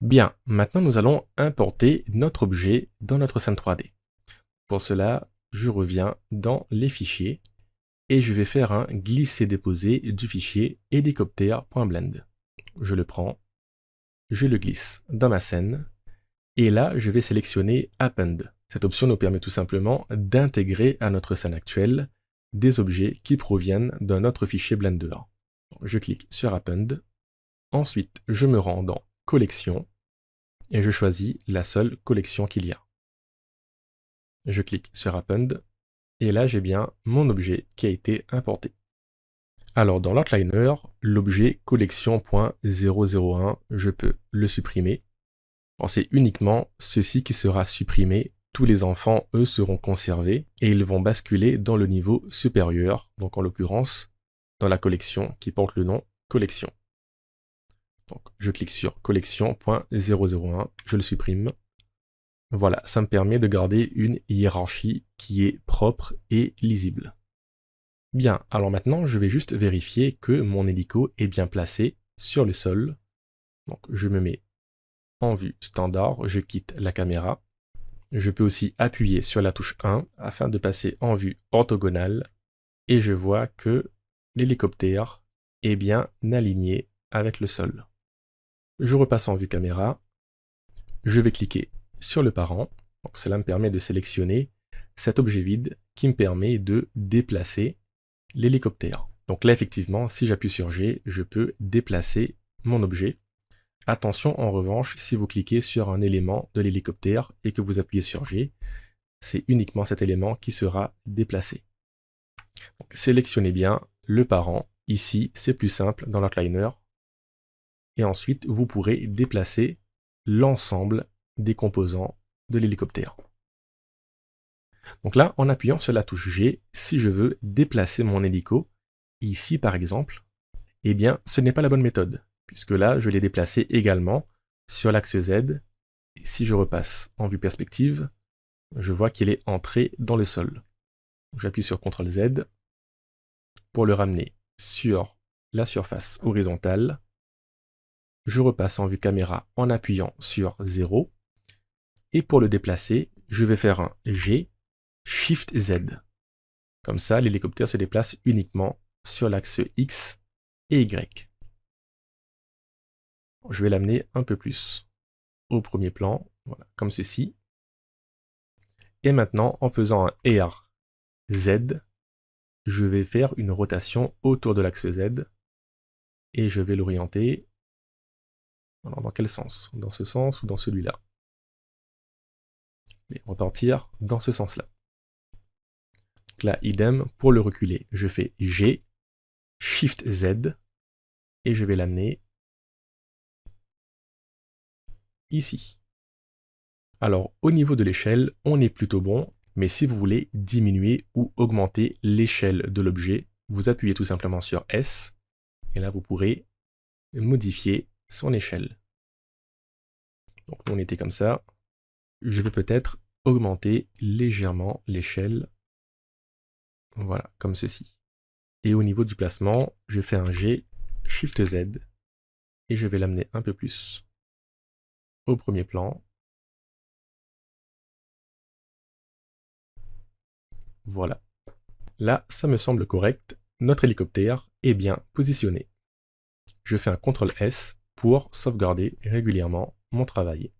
Bien, maintenant nous allons importer notre objet dans notre scène 3D. Pour cela, je reviens dans les fichiers et je vais faire un glisser-déposer du fichier helicopter.blend. Je le prends, je le glisse dans ma scène et là je vais sélectionner Append. Cette option nous permet tout simplement d'intégrer à notre scène actuelle des objets qui proviennent d'un autre fichier Blender. Je clique sur Append, ensuite je me rends dans Collection et je choisis la seule collection qu'il y a. Je clique sur Append et là j'ai bien mon objet qui a été importé. Alors dans l'outliner, l'objet collection.001, je peux le supprimer. C'est uniquement ceci qui sera supprimé. Tous les enfants, eux, seront conservés et ils vont basculer dans le niveau supérieur, donc en l'occurrence dans la collection qui porte le nom collection. Donc je clique sur collection.001, je le supprime. Voilà, ça me permet de garder une hiérarchie qui est propre et lisible. Bien, alors maintenant je vais juste vérifier que mon hélico est bien placé sur le sol. Donc je me mets en vue standard, je quitte la caméra. Je peux aussi appuyer sur la touche 1 afin de passer en vue orthogonale et je vois que l'hélicoptère est bien aligné avec le sol. Je repasse en vue caméra, je vais cliquer sur le parent, donc cela me permet de sélectionner cet objet vide qui me permet de déplacer l'hélicoptère. Donc là effectivement, si j'appuie sur G, je peux déplacer mon objet. Attention en revanche, si vous cliquez sur un élément de l'hélicoptère et que vous appuyez sur G, c'est uniquement cet élément qui sera déplacé. Donc, sélectionnez bien le parent. Ici, c'est plus simple dans l'outliner. Et ensuite, vous pourrez déplacer l'ensemble des composants de l'hélicoptère. Donc là, en appuyant sur la touche G, si je veux déplacer mon hélico, ici par exemple, eh bien, ce n'est pas la bonne méthode, puisque là, je l'ai déplacé également sur l'axe Z. Et si je repasse en vue perspective, je vois qu'il est entré dans le sol. J'appuie sur CTRL Z pour le ramener sur la surface horizontale. Je repasse en vue caméra en appuyant sur 0. Et pour le déplacer, je vais faire un G, Shift Z. Comme ça, l'hélicoptère se déplace uniquement sur l'axe X et Y. Je vais l'amener un peu plus au premier plan, voilà, comme ceci. Et maintenant, en faisant un R, Z, je vais faire une rotation autour de l'axe Z et je vais l'orienter. Alors, dans quel sens? Dans ce sens ou dans celui-là? On va partir dans ce sens-là. Là, idem, pour le reculer, je fais G, Shift Z, et je vais l'amener ici. Alors, au niveau de l'échelle, on est plutôt bon, mais si vous voulez diminuer ou augmenter l'échelle de l'objet, vous appuyez tout simplement sur S, et là, vous pourrez modifier son échelle. Donc, on était comme ça. Je vais peut-être augmenter légèrement l'échelle. Voilà, comme ceci. Et au niveau du placement, je fais un G, Shift Z, et je vais l'amener un peu plus au premier plan. Voilà. Là, ça me semble correct. Notre hélicoptère est bien positionné. Je fais un CTRL S pour sauvegarder régulièrement mon travail.